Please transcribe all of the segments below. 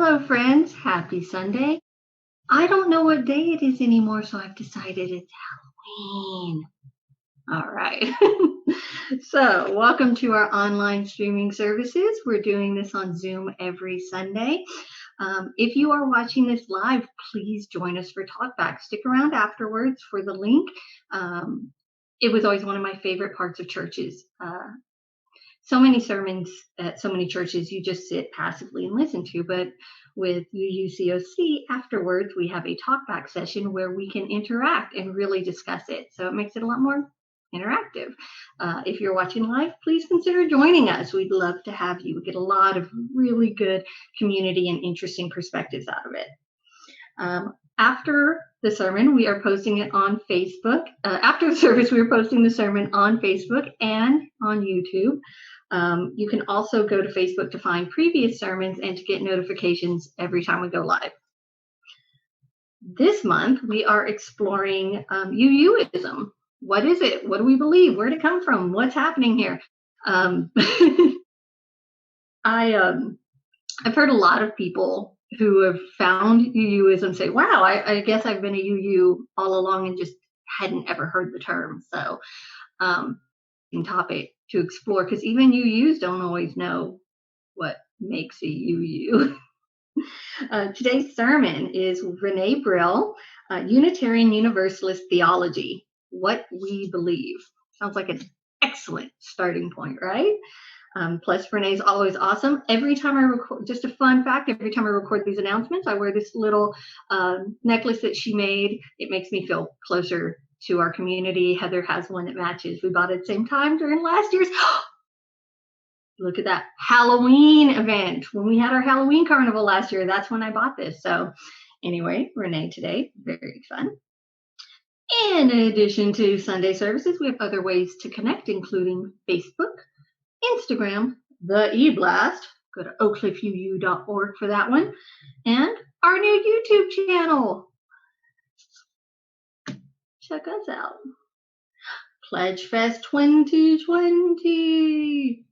Hello, friends. Happy Sunday. I don't know what day it is anymore, so I've decided it's Halloween. All right. So, welcome to our online streaming services. We're doing this on Zoom every Sunday. If you are watching this live, please join us for Talkback. Stick around afterwards for the link. It was always one of my favorite parts of churches. So many sermons at so many churches you just sit passively and listen to, but with UUCOC afterwards we have a talkback session where we can interact and really discuss it, so it makes it a lot more interactive. If you're watching live, please consider joining us. We'd love to have you. We get a lot of really good community and interesting perspectives out of it. After the sermon, we are posting it on Facebook. After the service, we are posting the sermon on Facebook and on YouTube. You can also go to Facebook to find previous sermons and to get notifications every time we go live. This month, we are exploring UUism. What is it? What do we believe? Where did it come from? What's happening here? I've heard a lot of people who have found UUism say, wow, I guess I've been a UU all along and just hadn't ever heard the term. So topic to explore, because even UUs don't always know what makes a UU. Today's sermon is Renée Brill, Unitarian Universalist Theology, What We Believe. Sounds like an excellent starting point, right? Plus, Renee's always awesome. Every time I record, just a fun fact, every time I record these announcements, I wear this little necklace that she made. It makes me feel closer to our community. Heather has one that matches. We bought it at the same time during last year's. Look at that Halloween event. When we had our Halloween carnival last year, that's when I bought this. So anyway, Renee today, very fun. In addition to Sunday services, we have other ways to connect, including Facebook, Instagram, the eBlast, go to oakcliffuu.org for that one, and our new YouTube channel. Check us out. Pledge Fest 2020.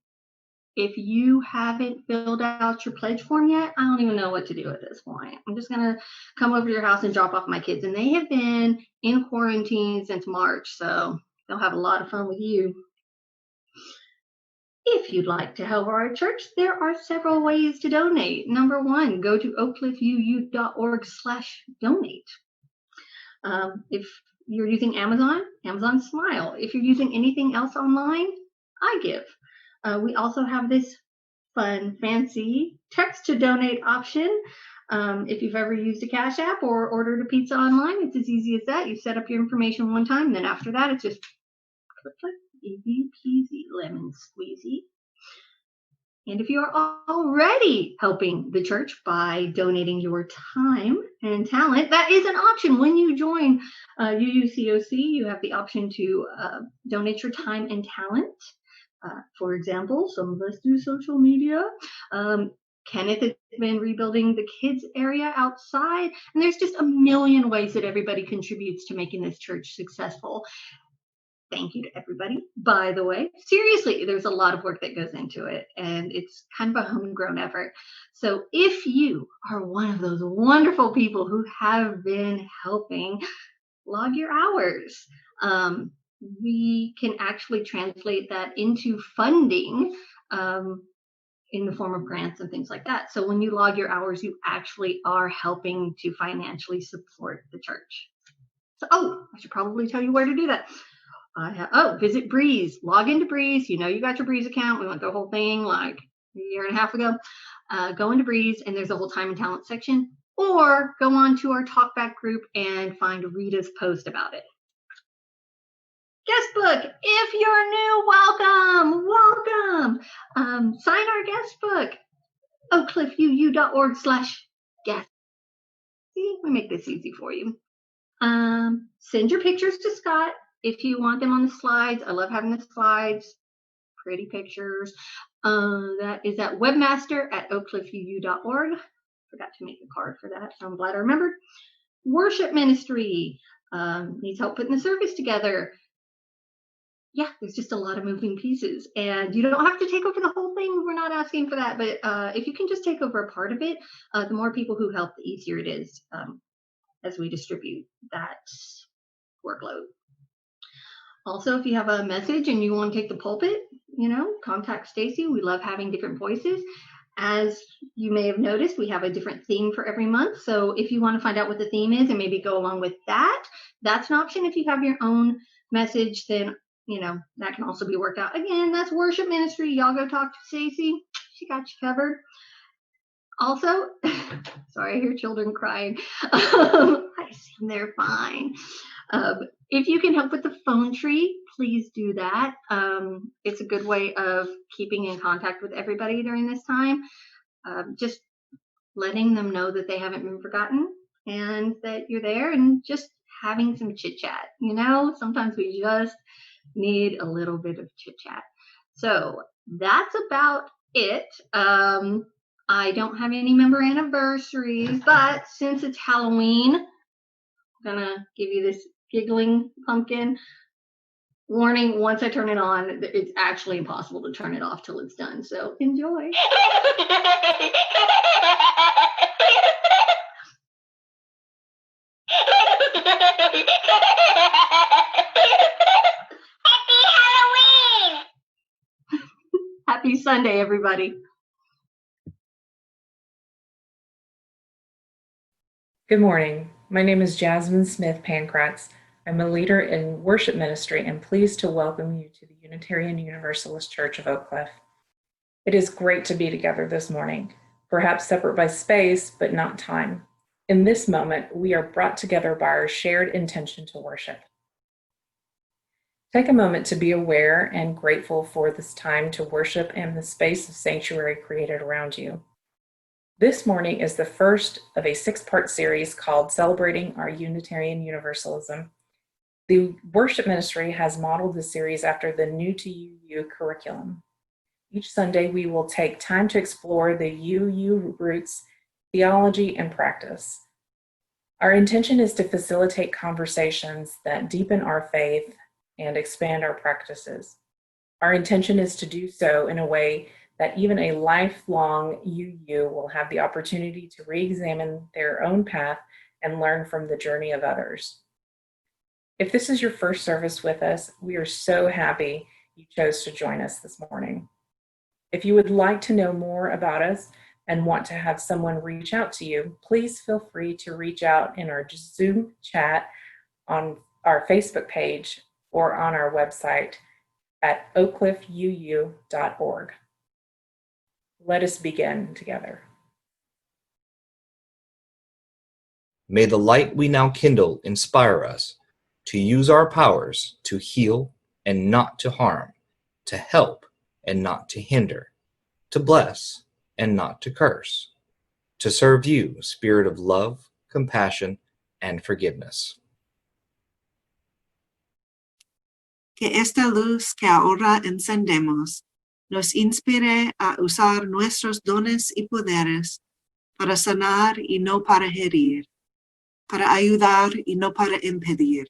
If you haven't filled out your pledge form yet, I don't even know what to do at this point. I'm just going to come over to your house and drop off my kids, and they have been in quarantine since March, so they'll have a lot of fun with you. If you'd like to help our church, there are several ways to donate. Number one, go to oakcliffuu.org/donate. If you're using Amazon Smile. If you're using anything else online, I give. We also have this fun, fancy text to donate option. If you've ever used a Cash App or ordered a pizza online, it's as easy as that. You set up your information one time, and then after that, it's just click, click. Easy peasy, lemon squeezy. And if you are already helping the church by donating your time and talent, that is an option. When you join UUCOC, you have the option to donate your time and talent. For example, some of us do social media. Kenneth has been rebuilding the kids area outside. And there's just a million ways that everybody contributes to making this church successful. Thank you to everybody, by the way. Seriously, there's a lot of work that goes into it, and it's kind of a homegrown effort. So if you are one of those wonderful people who have been helping, log your hours. We can actually translate that into funding in the form of grants and things like that. So when you log your hours, you actually are helping to financially support the church. So, I should probably tell you where to do that. Visit Breeze. Log into Breeze. You know you got your Breeze account. We went through the whole thing like a year and a half ago. Go into Breeze, and there's a whole time and talent section. Or go on to our Talkback group and find Rita's post about it. Guest book. If you're new, welcome. Sign our guest book. oakcliffuu.org/guest. See, we make this easy for you. Send your pictures to Scott if you want them on the slides. I love having the slides, pretty pictures. That is at webmaster@oakcliffuu.org. Forgot to make a card for that, so I'm glad I remembered. Worship ministry needs help putting the service together. yeah, there's just a lot of moving pieces, and you don't have to take over the whole thing. We're not asking for that, but if you can just take over a part of it, the more people who help, the easier it is as we distribute that workload. Also, if you have a message and you want to take the pulpit, contact Stacy. We love having different voices. As you may have noticed, we have a different theme for every month. So if you want to find out what the theme is and maybe go along with that, that's an option. If you have your own message, then that can also be worked out. Again, that's worship ministry. Y'all go talk to Stacy. She got you covered. Also, sorry, I hear children crying. I assume they're fine. If you can help with the phone tree, please do that. It's a good way of keeping in contact with everybody during this time. Just letting them know that they haven't been forgotten and that you're there, and just having some chit chat. Sometimes we just need a little bit of chit chat. So that's about it. I don't have any member anniversaries, but since it's Halloween, I'm gonna give you this giggling pumpkin warning. Once I turn it on, it's actually impossible to turn it off till it's done. So enjoy. Happy Sunday, everybody. Good morning. My name is Jasmine Smith Pankratz. I'm a leader in worship ministry and pleased to welcome you to the Unitarian Universalist Church of Oak Cliff. It is great to be together this morning, perhaps separate by space, but not time. In this moment, we are brought together by our shared intention to worship. Take a moment to be aware and grateful for this time to worship and the space of sanctuary created around you. This morning is the first of a 6-part series called Celebrating Our Unitarian Universalism. The worship ministry has modeled the series after the New to UU curriculum. Each Sunday, we will take time to explore the UU roots, theology, and practice. Our intention is to facilitate conversations that deepen our faith and expand our practices. Our intention is to do so in a way that even a lifelong UU will have the opportunity to re-examine their own path and learn from the journey of others. If this is your first service with us, we are so happy you chose to join us this morning. If you would like to know more about us and want to have someone reach out to you, please feel free to reach out in our Zoom chat on our Facebook page or on our website at oakcliffuu.org. Let us begin together. May the light we now kindle inspire us to use our powers to heal and not to harm, to help and not to hinder, to bless and not to curse, to serve you, Spirit of love, compassion, and forgiveness. Que esta luz que ahora encendemos nos inspire a usar nuestros dones y poderes para sanar y no para herir, para ayudar y no para impedir,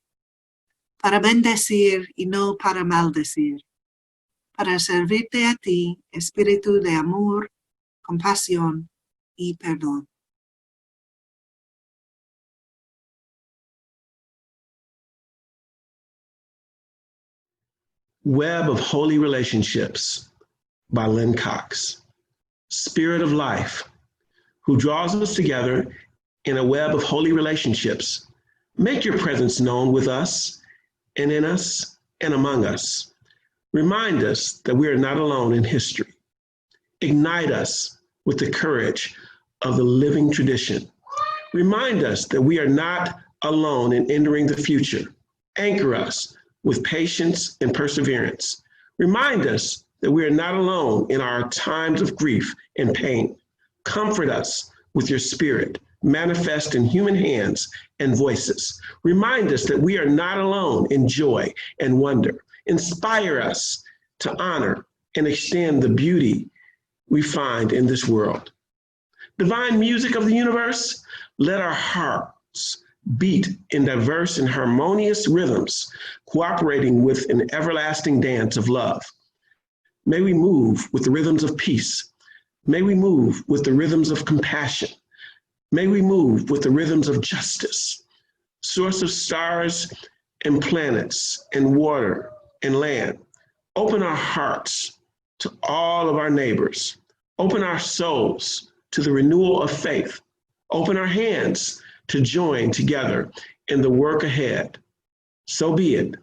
para bendecir y no para maldecir, para servirte a ti, espíritu de amor, compasión y perdón. Web of Holy Relationships by Lynn Cox. Spirit of Life, who draws us together in a web of holy relationships, make your presence known with us and in us and among us. Remind us that we are not alone in history. Ignite us with the courage of the living tradition. Remind us that we are not alone in entering the future. Anchor us with patience and perseverance. Remind us that we are not alone in our times of grief and pain. Comfort us with your spirit, manifest in human hands and voices. Remind us that we are not alone in joy and wonder. Inspire us to honor and extend the beauty we find in this world. Divine music of the universe, let our hearts beat in diverse and harmonious rhythms, cooperating with an everlasting dance of love. May we move with the rhythms of peace. May we move with the rhythms of compassion. May we move with the rhythms of justice. Source of stars and planets and water and land, open our hearts to all of our neighbors. Open our souls to the renewal of faith. Open our hands to join together in the work ahead. So be it.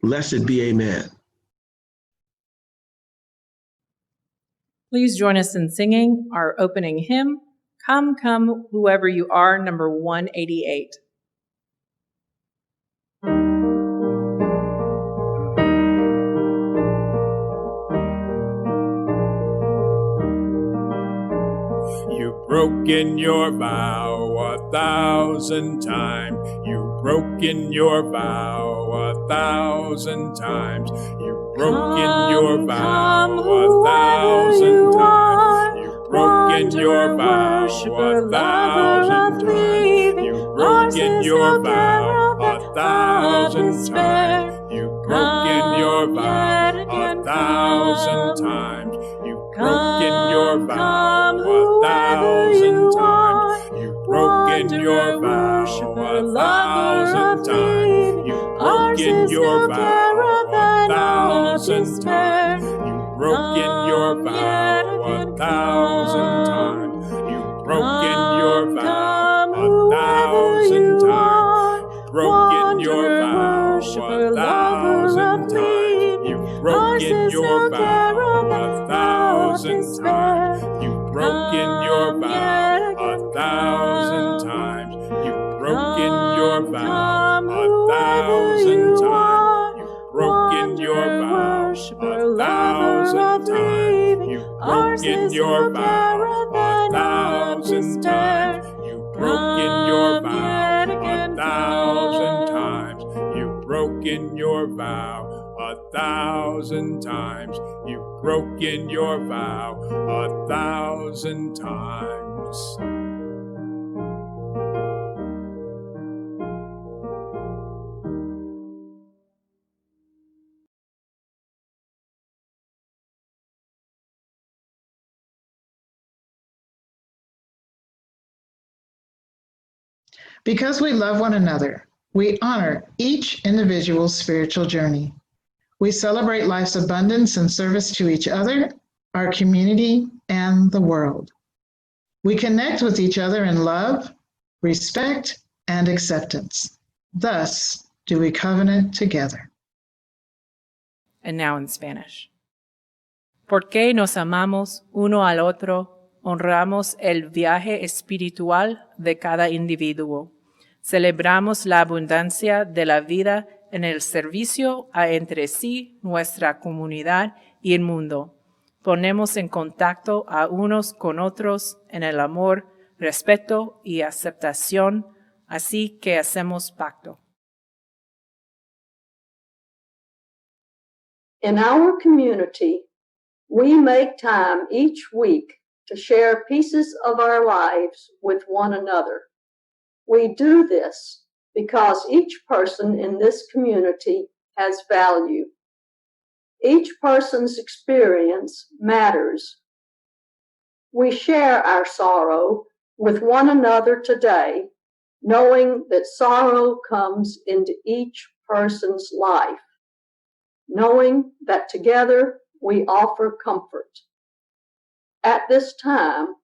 Blessed be, amen. Please join us in singing our opening hymn, Come, Come, Whoever You Are, number 188. You've broken your vow 1,000 times. You've broken your vow 1,000 times. You've broken your vow 1,000 times. You've broken your vow 1,000 times. You've broken your vow 1,000 times. You've broken your vow 1,000 times. You've broken your vow 1,000 times. You've broken your vow 1,000 times. You've broken your vow 1,000 times. You've broken your vow 1,000 times. You've broken your vow 1,000 times. Broken your vow 1,000 times. You've broken your vow 1,000 times. You've broken your vow 1,000 times. You've broken your vow 1,000 times. You've broken your vow 1,000 times. You've broken your vow 1,000 times. You've broken your vow 1,000 times. You've broken your vow 1,000 times. You've broken your vow 1,000 times. Because we love one another, we honor each individual's spiritual journey. We celebrate life's abundance and service to each other, our community, and the world. We connect with each other in love, respect, and acceptance. Thus do we covenant together. And now in Spanish. Porque nos amamos uno al otro, honramos el viaje espiritual de cada individuo. Celebramos la abundancia de la vida en el servicio a entre sí, nuestra comunidad y el mundo. Ponemos en contacto a unos con otros en el amor, respeto y aceptación, así que hacemos pacto. In our community, we make time each week to share pieces of our lives with one another. We do this because each person in this community has value. Each person's experience matters. We share our sorrow with one another today, knowing that sorrow comes into each person's life, knowing that together we offer comfort. At this time,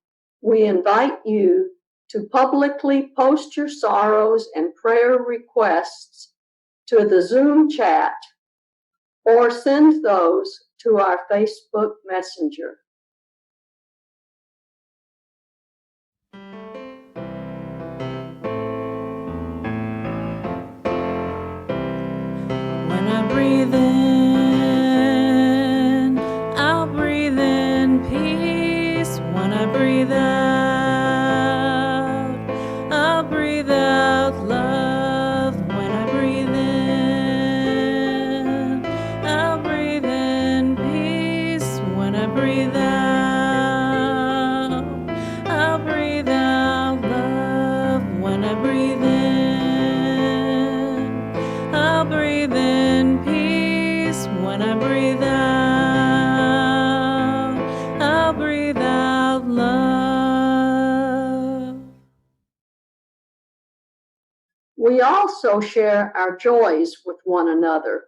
we invite you to publicly post your sorrows and prayer requests to the Zoom chat or send those to our Facebook Messenger. When I breathe in, I'll breathe in peace. When I breathe out, I'll breathe out love. When I breathe in, I'll breathe in peace. When I breathe out, peace. When I breathe out, I'll breathe out love. We also share our joys with one another,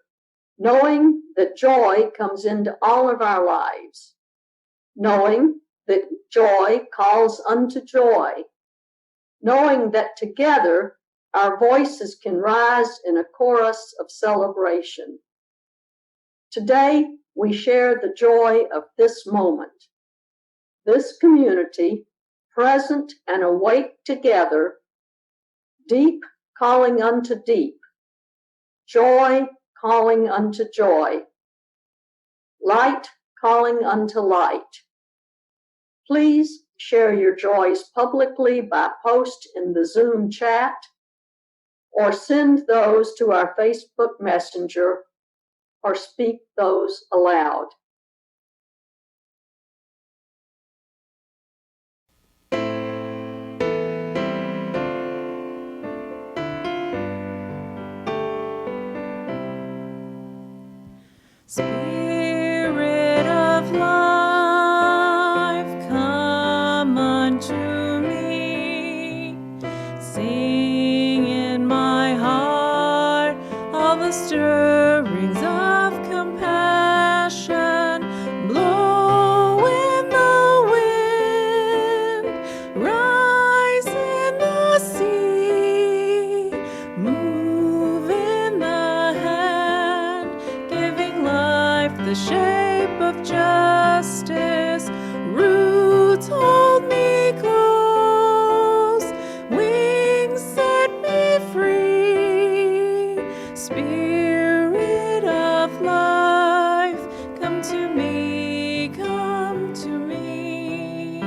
knowing that joy comes into all of our lives, knowing that joy calls unto joy, knowing that together our voices can rise in a chorus of celebration. Today, we share the joy of this moment, this community, present and awake together, deep calling unto deep, joy calling unto joy, light calling unto light. Please share your joys publicly by post in the Zoom chat or send those to our Facebook Messenger or speak those aloud. Spirit of life, come unto me. Sing in my heart all the stirrings of compassion. Blow in the wind, rise in the sea, move in the hand, giving life the shape of justice. Roots hold me close, wings set me free. Spirit of life, come to me, come to me.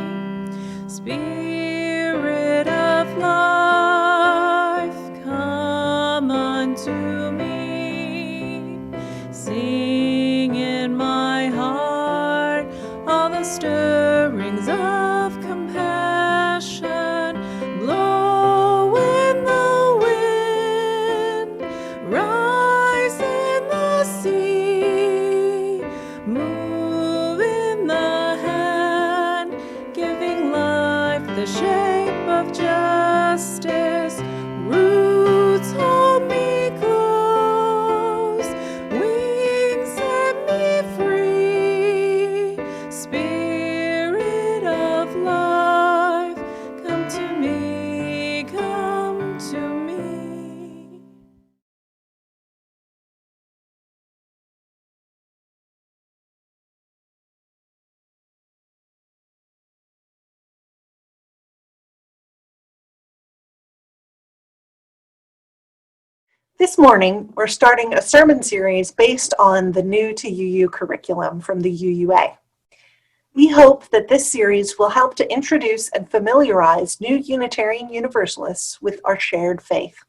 Spirit of life, come unto me. Sing in my heart all the stirrings of compassion. Blow in the wind, rise in the sea, move in the hand, giving life the shape of justice. Roots hold me close, wings set me free. Spirit of life, come to me, come to me. This morning, we're starting a sermon series based on the new to UU curriculum from the UUA. We hope that this series will help to introduce and familiarize new Unitarian Universalists with our shared faith.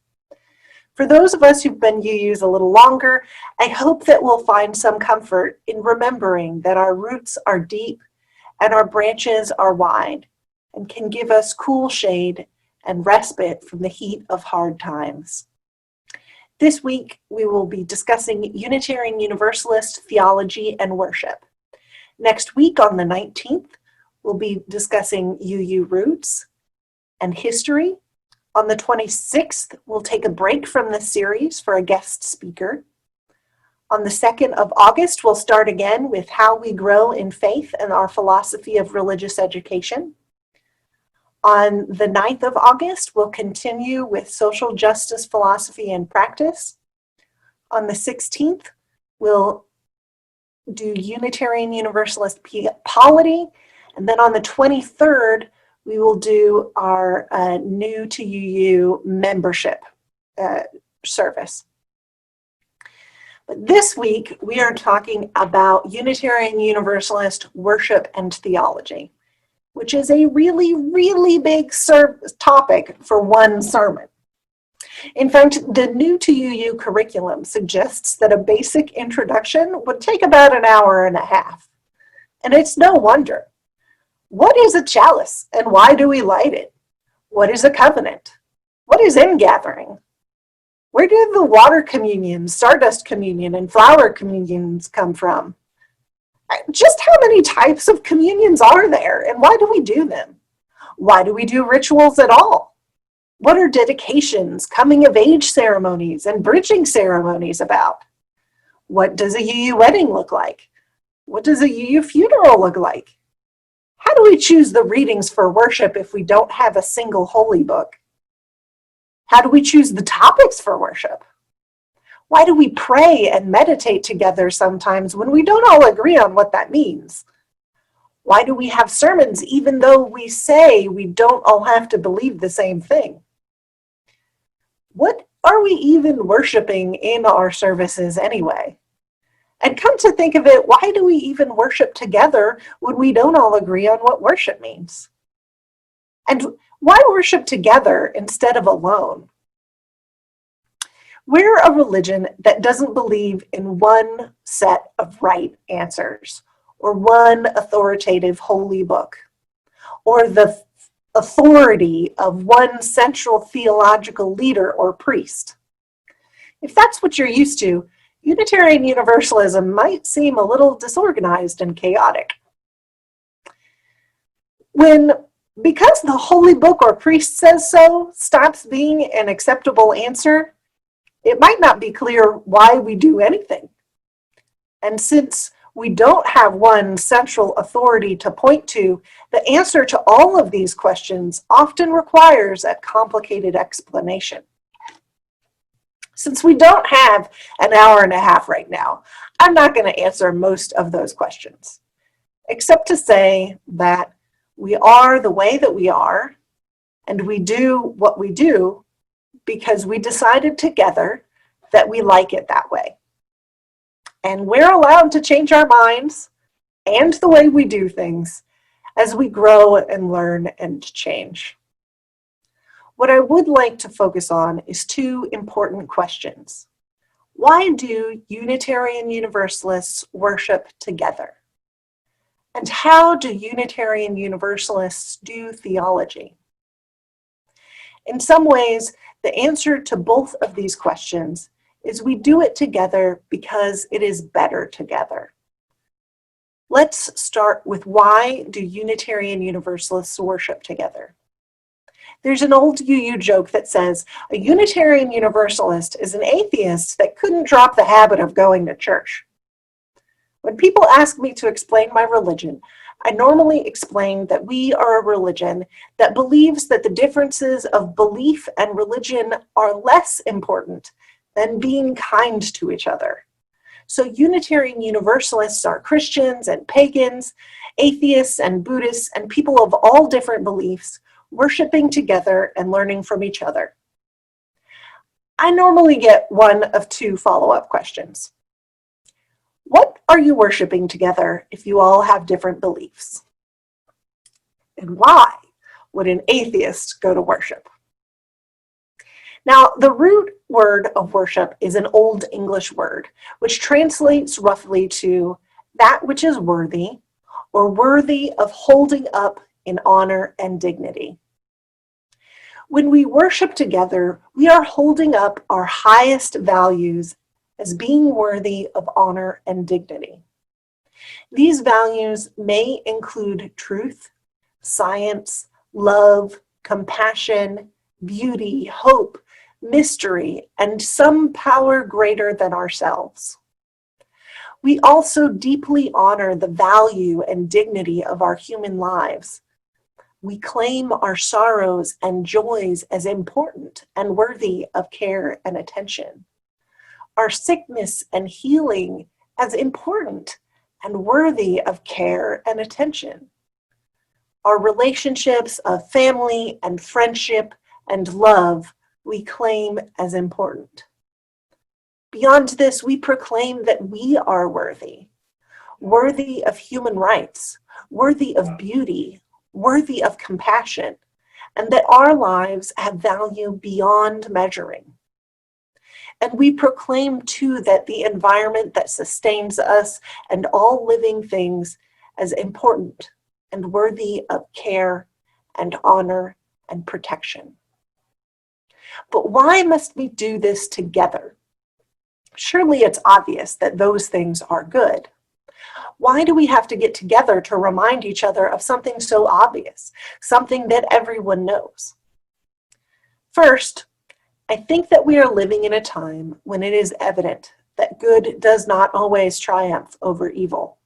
For those of us who've been UUs a little longer, I hope that we'll find some comfort in remembering that our roots are deep and our branches are wide and can give us cool shade and respite from the heat of hard times. This week, we will be discussing Unitarian Universalist Theology and Worship. Next week, on the 19th, we'll be discussing UU roots and history. On the 26th, we'll take a break from this series for a guest speaker. On the 2nd of August, we'll start again with how we grow in faith and our philosophy of religious education. On the 9th of August, we'll continue with social justice philosophy and practice. On the 16th, we'll do Unitarian Universalist polity. And then on the 23rd, we will do our new to UU membership service. But this week, we are talking about Unitarian Universalist worship and theology, which is a really, really big topic for one sermon. In fact, the new to UU curriculum suggests that a basic introduction would take about an hour and a half. And it's no wonder. What is a chalice and why do we light it? What is a covenant? What is ingathering? Where do the water communions, stardust communion, and flower communions come from? Just how many types of communions are there, and why do we do them? Why do we do rituals at all? What are dedications, coming of age ceremonies, and bridging ceremonies about? What does a UU wedding look like? What does a UU funeral look like? How do we choose the readings for worship if we don't have a single holy book? How do we choose the topics for worship? Why do we pray and meditate together sometimes when we don't all agree on what that means? Why do we have sermons even though we say we don't all have to believe the same thing? What are we even worshiping in our services anyway? And come to think of it, why do we even worship together when we don't all agree on what worship means? And why worship together instead of alone? We're a religion that doesn't believe in one set of right answers, or one authoritative holy book, or the authority of one central theological leader or priest. If that's what you're used to, Unitarian Universalism might seem a little disorganized and chaotic. Because the holy book or priest says so stops being an acceptable answer, it might not be clear why we do anything. And since we don't have one central authority to point to, the answer to all of these questions often requires a complicated explanation. Since we don't have an hour and a half right now, I'm not going to answer most of those questions, except to say that we are the way that we are, and we do what we do because we decided together that we like it that way. And we're allowed to change our minds and the way we do things as we grow and learn and change. What I would like to focus on is two important questions. Why do Unitarian Universalists worship together? And how do Unitarian Universalists do theology? In some ways, the answer to both of these questions is we do it together because it is better together. Let's start with why do Unitarian Universalists worship together? There's an old UU joke that says, a Unitarian Universalist is an atheist that couldn't drop the habit of going to church. When people ask me to explain my religion, I normally explain that we are a religion that believes that the differences of belief and religion are less important than being kind to each other. So Unitarian Universalists are Christians and pagans, atheists and Buddhists, and people of all different beliefs worshiping together and learning from each other. I normally get one of two follow-up questions. What are you worshiping together if you all have different beliefs? And why would an atheist go to worship? Now, the root word of worship is an Old English word, which translates roughly to that which is worthy, or worthy of holding up in honor and dignity. When we worship together, we are holding up our highest values as being worthy of honor and dignity. These values may include truth, science, love, compassion, beauty, hope, mystery, and some power greater than ourselves. We also deeply honor the value and dignity of our human lives. We claim our sorrows and joys as important and worthy of care and attention. Our sickness and healing as important and worthy of care and attention. Our relationships of family and friendship and love we claim as important. Beyond this, we proclaim that we are worthy of human rights, worthy of beauty, worthy of compassion, and that our lives have value beyond measuring. And we proclaim too that the environment that sustains us and all living things as important and worthy of care and honor and protection. But why must we do this together? Surely it's obvious that those things are good. Why do we have to get together to remind each other of something so obvious, something that everyone knows? First, I think that we are living in a time when it is evident that good does not always triumph over evil.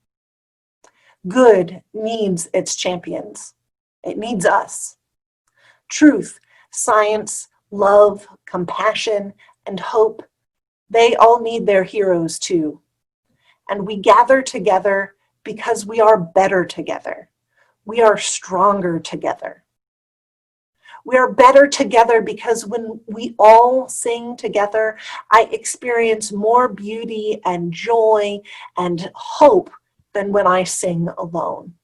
Good needs its champions. It needs us. Truth, science, love, compassion, and hope, they all need their heroes too. And we gather together because we are better together. We are stronger together. We are better together because when we all sing together, I experience more beauty and joy and hope than when I sing alone.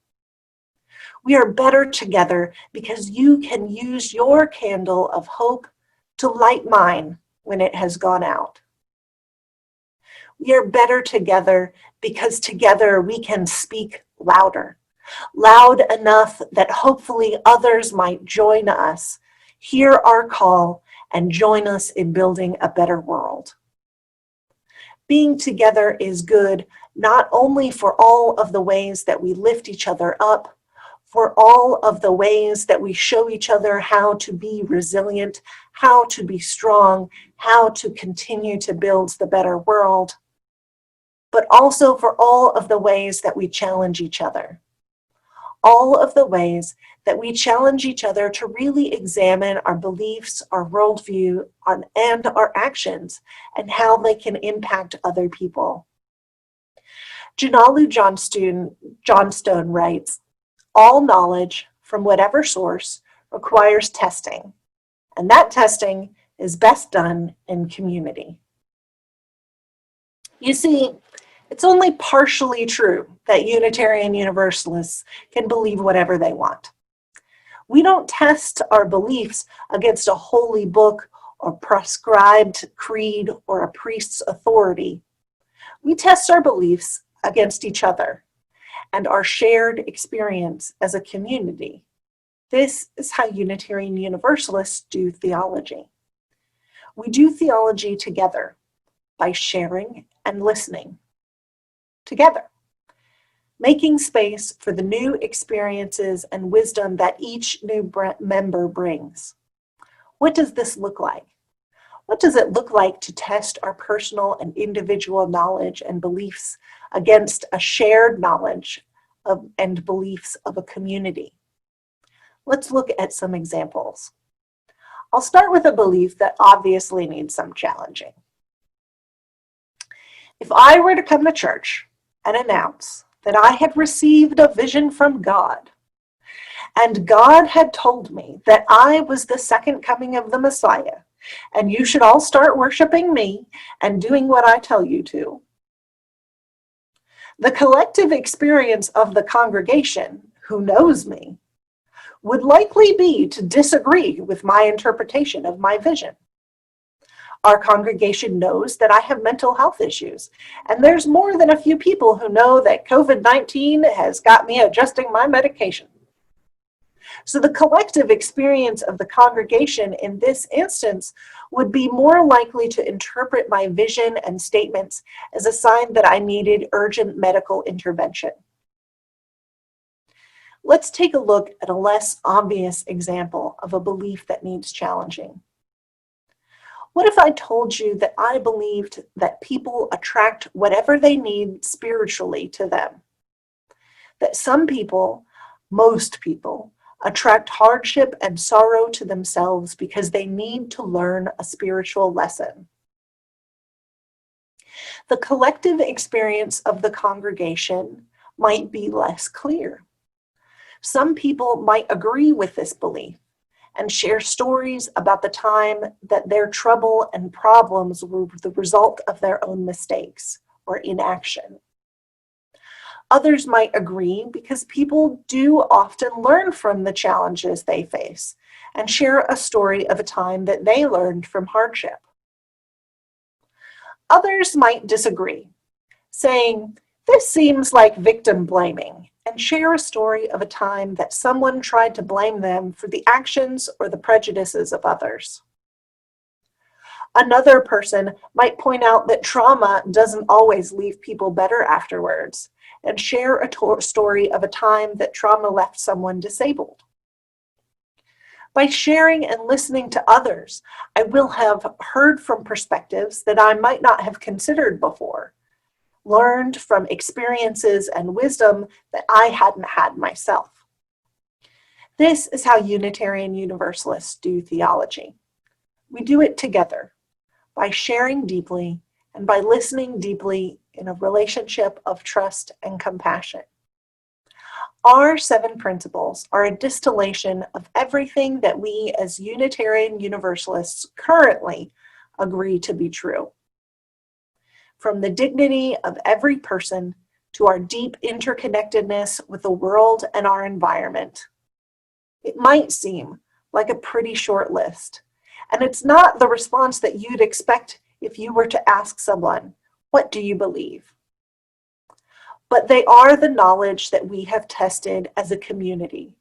We are better together because you can use your candle of hope to light mine when it has gone out. We are better together because together we can speak louder, loud enough that hopefully others might join us, hear our call, and join us in building a better world. Being together is good not only for all of the ways that we lift each other up, for all of the ways that we show each other how to be resilient, how to be strong, how to continue to build the better world, but also for all of the ways that we challenge each other. All of the ways that we challenge each other to really examine our beliefs, our worldview, and our actions, and how they can impact other people. Junalu Johnstone writes, "All knowledge from whatever source requires testing, and that testing is best done in community." You see, it's only partially true that Unitarian Universalists can believe whatever they want. We don't test our beliefs against a holy book or prescribed creed or a priest's authority. We test our beliefs against each other and our shared experience as a community. This is how Unitarian Universalists do theology. We do theology together by sharing and listening together, making space for the new experiences and wisdom that each new member brings. What does this look like? What does it look like to test our personal and individual knowledge and beliefs against a shared knowledge and beliefs of a community? Let's look at some examples. I'll start with a belief that obviously needs some challenging. If I were to come to church and announce that I had received a vision from God, and God had told me that I was the second coming of the Messiah, and you should all start worshiping me and doing what I tell you to, the collective experience of the congregation, who knows me, would likely be to disagree with my interpretation of my vision. Our congregation knows that I have mental health issues, and there's more than a few people who know that COVID-19 has got me adjusting my medication. So the collective experience of the congregation in this instance would be more likely to interpret my vision and statements as a sign that I needed urgent medical intervention. Let's take a look at a less obvious example of a belief that needs challenging. What if I told you that I believed that people attract whatever they need spiritually to them? That some people, most people, attract hardship and sorrow to themselves because they need to learn a spiritual lesson. The collective experience of the congregation might be less clear. Some people might agree with this belief and share stories about the time that their trouble and problems were the result of their own mistakes or inaction. Others might agree because people do often learn from the challenges they face and share a story of a time that they learned from hardship. Others might disagree, saying, "This seems like victim blaming," and share a story of a time that someone tried to blame them for the actions or the prejudices of others. Another person might point out that trauma doesn't always leave people better afterwards, and share a story of a time that trauma left someone disabled. By sharing and listening to others, I will have heard from perspectives that I might not have considered before, learned from experiences and wisdom that I hadn't had myself. This is how Unitarian Universalists do theology. We do it together, by sharing deeply and by listening deeply in a relationship of trust and compassion. Our 7 principles are a distillation of everything that we as Unitarian Universalists currently agree to be true. From the dignity of every person to our deep interconnectedness with the world and our environment. It might seem like a pretty short list, and it's not the response that you'd expect if you were to ask someone, "What do you believe?" But they are the knowledge that we have tested as a community,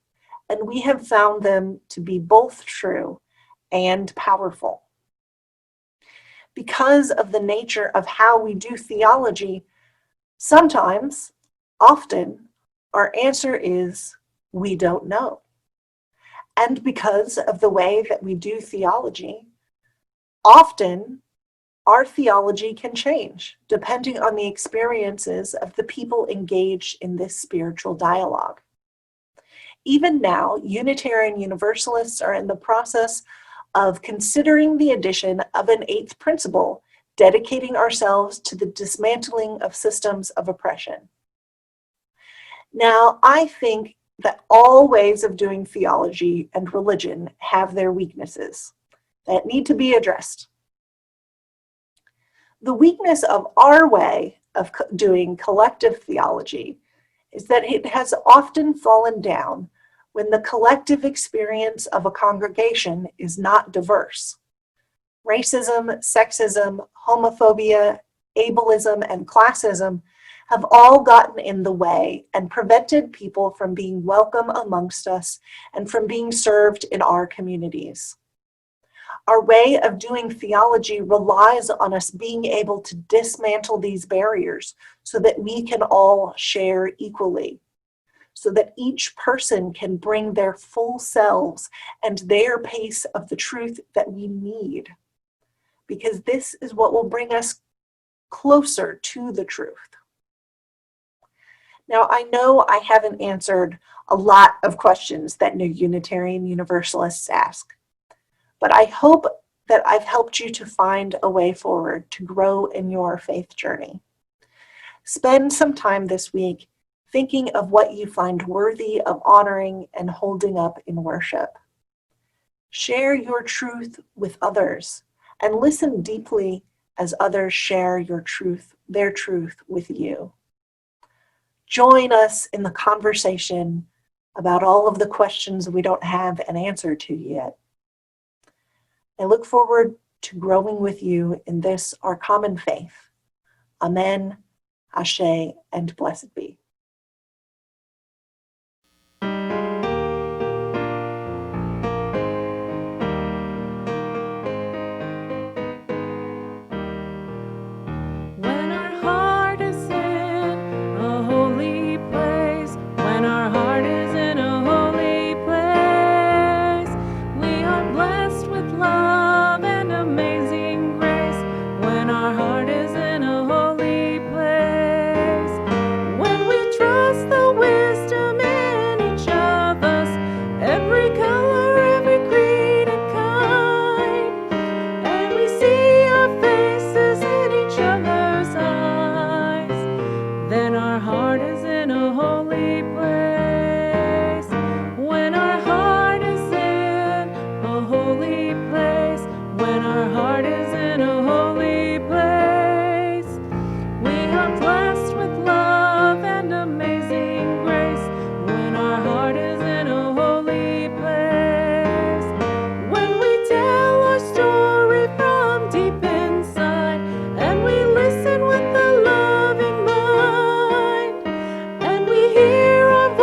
and we have found them to be both true and powerful. Because of the nature of how we do theology, sometimes, often, our answer is, we don't know. And because of the way that we do theology, often our theology can change depending on the experiences of the people engaged in this spiritual dialogue. Even now, Unitarian Universalists are in the process of considering the addition of an 8th principle, dedicating ourselves to the dismantling of systems of oppression. Now, I think that all ways of doing theology and religion have their weaknesses that need to be addressed. The weakness of our way of doing collective theology is that it has often fallen down when the collective experience of a congregation is not diverse. Racism, sexism, homophobia, ableism, and classism have all gotten in the way and prevented people from being welcome amongst us and from being served in our communities. Our way of doing theology relies on us being able to dismantle these barriers so that we can all share equally, so that each person can bring their full selves and their pace of the truth that we need, because this is what will bring us closer to the truth. Now, I know I haven't answered a lot of questions that new Unitarian Universalists ask, but I hope that I've helped you to find a way forward to grow in your faith journey. Spend some time this week thinking of what you find worthy of honoring and holding up in worship. Share your truth with others and listen deeply as others share their truth with you. Join us in the conversation about all of the questions we don't have an answer to yet. I look forward to growing with you in this, our common faith. Amen, Ashe, and blessed be. When our heart is in a holy place, when our heart is in a holy place, we are blessed with love and amazing grace. When our heart is in a holy place, when we trust the wisdom in each of us, every color, every creed and kind, and we see our faces in each other's eyes, then our heart is in a holy place. When our heart is in a holy place, when our heart is in a holy place, we are blessed with love and amazing grace. When our heart is in a holy place, when we tell our story from deep inside, and we listen with a loving mind, and we hear our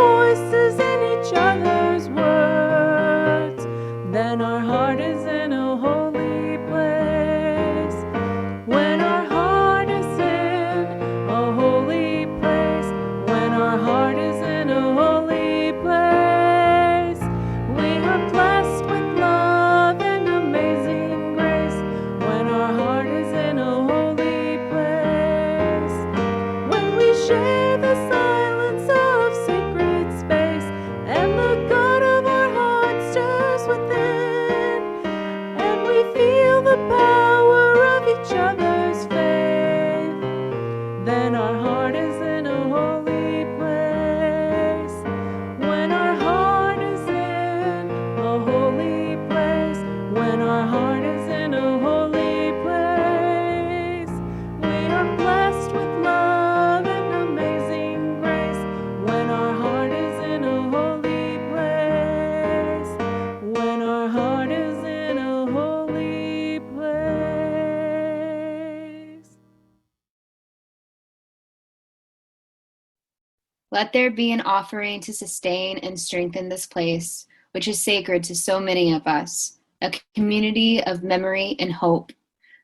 Let there be an offering to sustain and strengthen this place, which is sacred to so many of us, a community of memory and hope.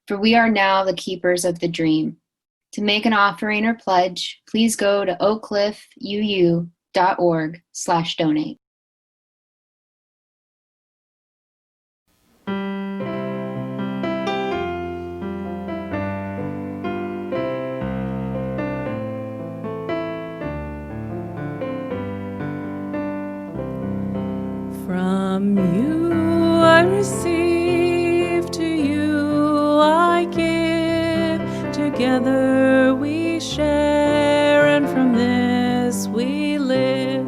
For we are now the keepers of the dream. To make an offering or pledge, please go to oakcliffuu.org/donate. From you I receive, to you I give. Together we share, and from this we live.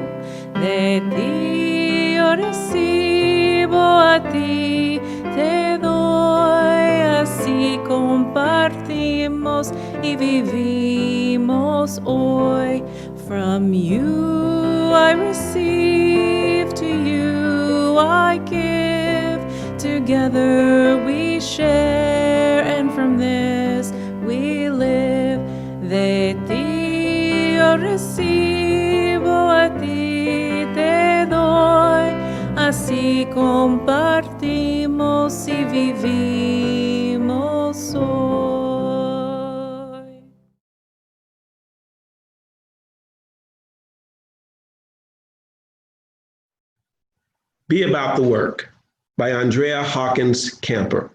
De ti yo recibo, a ti te doy. Así compartimos y vivimos hoy. From you I receive, to you I give. Together we share, and from this we live. De ti yo recibo, a ti te doy. Así compartimos y vivimos hoy. Be About the Work by Andrea Hawkins Camper.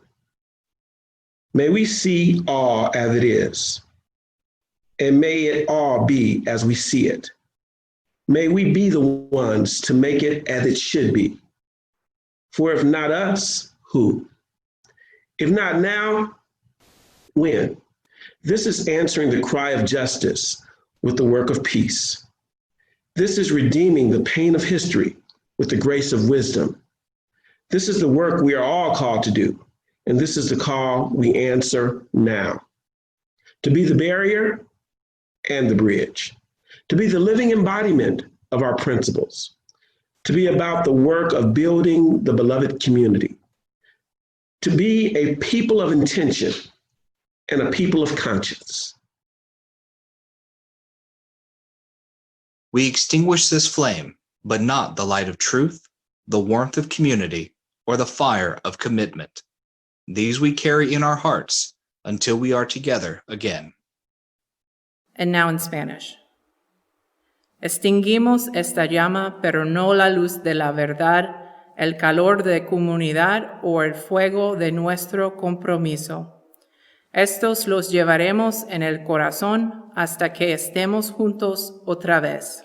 May we see all as it is, and may it all be as we see it. May we be the ones to make it as it should be. For if not us, who? If not now, when? This is answering the cry of justice with the work of peace. This is redeeming the pain of history with the grace of wisdom. This is the work we are all called to do, and this is the call we answer now. To be the barrier and the bridge, to be the living embodiment of our principles, to be about the work of building the beloved community, to be a people of intention and a people of conscience. We extinguish this flame, but not the light of truth, the warmth of community, or the fire of commitment. These we carry in our hearts until we are together again. And now in Spanish. Extinguimos esta llama, pero no la luz de la verdad, el calor de comunidad o el fuego de nuestro compromiso. Estos los llevaremos en el corazón hasta que estemos juntos otra vez.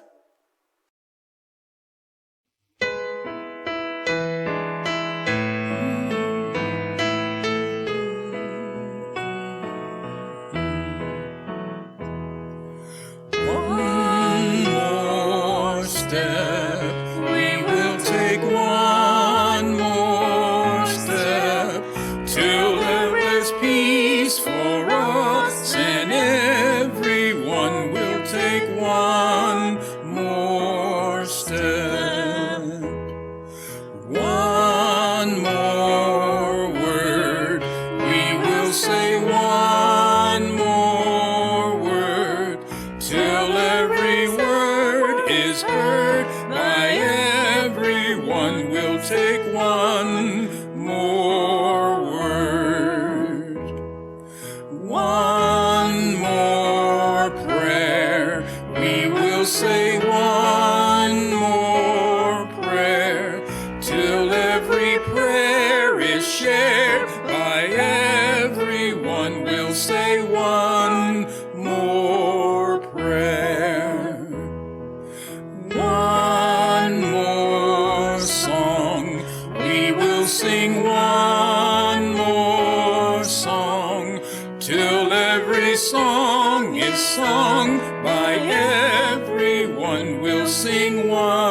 Sung by everyone, we'll sing one.